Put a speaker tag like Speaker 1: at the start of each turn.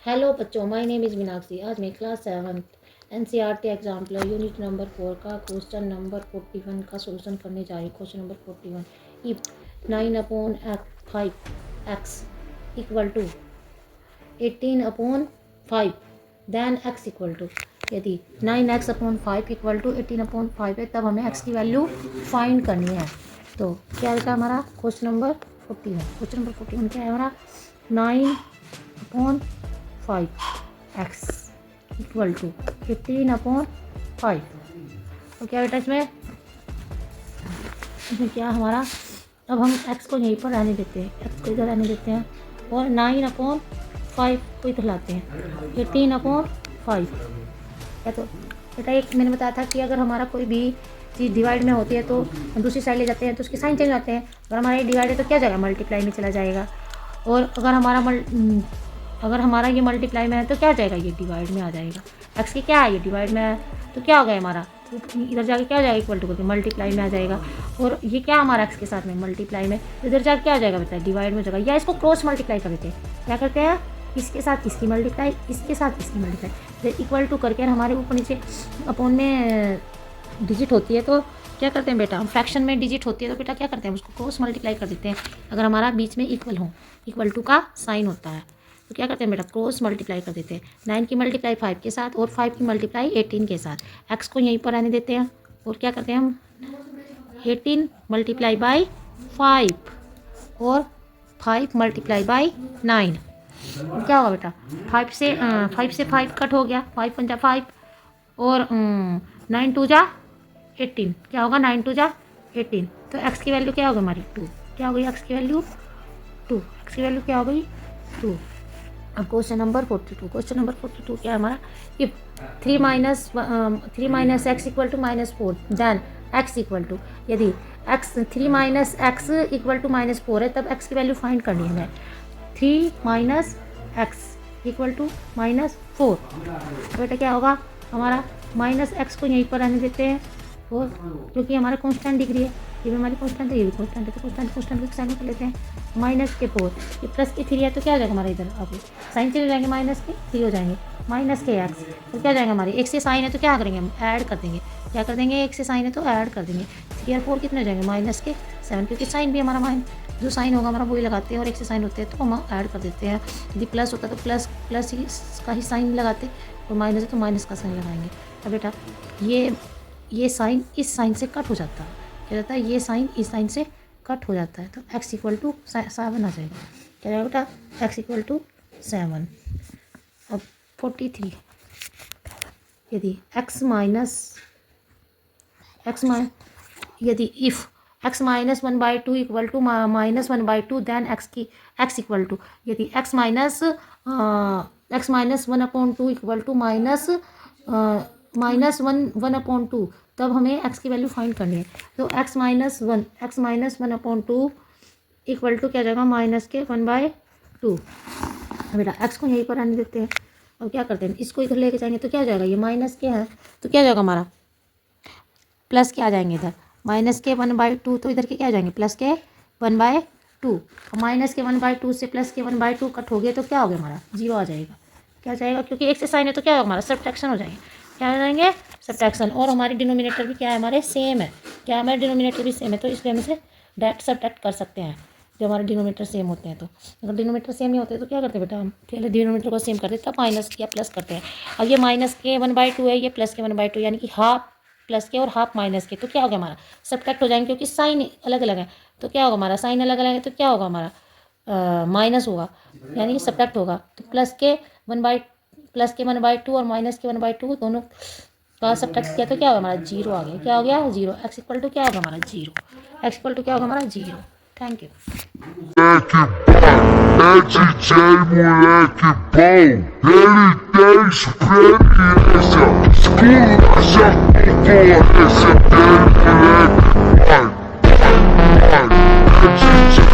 Speaker 1: Hello बच्चों, my name is Meenakshi. आज मैं class 7 NCERT exemplar unit number 4 का क्वेश्चन नंबर 41 का सोल्यूशन करने जा रही हूँ। Question number 41, if 9/5x equal to 18/5 then x equal to, यदि 9x/5 इक्वल टू 18/5 है तब हमें x की वैल्यू फाइंड करनी है। तो क्या है हमारा क्वेश्चन नंबर 41। क्वेश्चन नंबर 41 क्या है हमारा, 9/5x इक्वल टू 18/5। तो क्या बेटा इसमें क्या हमारा, अब हम x को यहीं पर रहने देते हैं, x को इधर रहने देते हैं और 9/5 को इधर लाते हैं, 18/5। या तो बेटा एक मैंने बताया था कि अगर हमारा कोई भी चीज़ डिवाइड में होती है तो हम दूसरी साइड ले जाते हैं तो उसके साइन चेंज आते हैं। अगर हमारा ये डिवाइड है तो क्या जाएगा, मल्टीप्लाई में चला जाएगा। और अगर हमारा ये मल्टीप्लाई में है तो क्या जाएगा, ये डिवाइड में आ जाएगा। एक्स की क्या है, ये डिवाइड में है तो क्या हो गया हमारा, इधर जाके क्या हो जाएगा, इक्वल टू करके मल्टीप्लाई में आ जाएगा। और ये क्या हमारा एक्स के साथ में मल्टीप्लाई में, इधर जाके क्या हो जाएगा बेटा, डिवाइड में हो जाएगा। या इसको क्रॉस मल्टीप्लाई कर देते हैं, क्या करते हैं, इसके साथ इसकी मल्टीप्लाई, इसके साथ इसकी मल्टीप्लाई, फिर इक्वल टू करके हमारे ऊपर नीचे अपॉन में डिजिट होती है तो क्या करते हैं बेटा, हम फ्रैक्शन में डिजिट होती है तो बेटा क्या करते हैं, उसको क्रॉस मल्टीप्लाई कर देते हैं। अगर हमारा बीच में इक्वल हो, इक्वल टू का साइन होता है तो क्या करते हैं बेटा, क्रॉस मल्टीप्लाई कर देते हैं। 9 की मल्टीप्लाई 5 के साथ और 5 की मल्टीप्लाई 18 के साथ। एक्स को यहीं पर रहने देते हैं और क्या करते हैं हम, 18 मल्टीप्लाई बाई 5 और 5 मल्टीप्लाई बाई 9। क्या होगा बेटा, 5 से 5 कट हो गया, 5 पंजा 5 और 9 टू जा 18। क्या होगा, 9 टू जा 18। तो एक्स की वैल्यू क्या होगी हमारी, 2। क्या हो गई एक्स की वैल्यू, 2। एक्स की वैल्यू क्या हो गई, 2। अब क्वेश्चन नंबर 42। क्वेश्चन नंबर 42 क्या है हमारा, if 3 minus x equal to -4 then x equal to, यदि x 3 minus x equal to -4 है तब एक्स की वैल्यू फाइंड करनी है हमें। 3 माइनस एक्स इक्वल टू -4, बेटा क्या होगा हमारा, माइनस एक्स को यहीं पर रहने देते हैं और क्योंकि हमारा कांस्टेंट डिग्री है, ये भी हमारी कांस्टेंट है, ये भी कांस्टेंट है, तो कांस्टेंट को साइन कर लेते हैं। -4, ये प्लस के 3 है तो क्या हो जाएगा हमारा, इधर अब साइन चले जाएंगे, -3 हो जाएंगे, -x तो क्या जाएगा हमारे, 1 से साइन है तो क्या करेंगे हम, ऐड कर देंगे। क्या कर देंगे, 1 से साइन है तो ऐड कर देंगे। 3 और 4 कितने हो जाएंगे, -7, क्योंकि साइन भी हमारा जो साइन होगा हमारा वही लगाते हैं और 1 से साइन होते हैं तो हम ऐड कर देते हैं। यदि प्लस होता तो प्लस ही का ही साइन लगाते और माइनस है तो माइनस का साइन लगाएंगे। अब बेटा ये साइन इस साइन से कट हो जाता है, क्या जाता है, ये साइन इस साइन से कट हो जाता है तो x इक्वल टू 7 आ जाएगा। क्या जाएगा बेटा, x इक्वल टू 7। अब 43, यदि यदि if x minus 1/2 equal to -1/2 then x equal to, यदि x माइनस 1/2 इक्वल टू -1/2 तब हमें x की वैल्यू फाइंड करनी है। तो x माइनस 1/2 इक्वल टू क्या जाएगा, -1/2। बेटा x को यहीं पर आने देते हैं और क्या करते हैं, इसको इधर लेके जाएंगे तो क्या जाएगा, ये माइनस के है तो क्या जाएगा हमारा, प्लस के आ जाएंगे इधर, -1/2 तो इधर के क्या आ जाएंगे, +1/2। माइनस के 1/2 से +1/2 कट हो गया तो क्या हो गया हमारा, 0 आ जाएगा। क्या जाएगा, क्योंकि 1 से साइन है तो क्या होगा हमारा, सब्ट्रैक्शन हो जाएंगे। क्या हो जाएंगे, सब्ट्रैक्शन। और हमारे डिनोमिनेटर भी क्या है, हमारे सेम है। क्या हमारे डिनोमिनेटर भी सेम है तो इसलिए हम इसे डायरेक्ट सब्ट्रैक्ट कर सकते हैं जो हमारे डिनोमिनेटर सेम होते हैं। तो अगर डिनोमिनेटर सेम ही होते हैं तो क्या करते हैं बेटा, हम पहले डिनोमिनेटर को सेम करते हैं तब माइनस या प्लस करते हैं। अब ये माइनस के 1/2 है, ये प्लस के 1/2 यानी कि हाफ प्लस के और हाफ माइनस के, तो क्या होगा हमारा, सब्ट्रैक्ट हो जाएंगे क्योंकि साइन अलग अलग है। तो क्या होगा हमारा, साइन अलग अलग है तो क्या होगा हमारा, माइनस होगा यानी कि सब्ट्रैक्ट होगा। तो प्लस के 1/2 और माइनस के 1/2 दोनों का सब्ट्रैक्ट किया तो क्या होगा हमारा, 0 आ गया। क्या हो गया, 0। एक्स इक्वल टू क्या होगा हमारा, 0। एक्स इक्वल टू क्या होगा हमारा, 0। Thank you.
Speaker 2: Moleque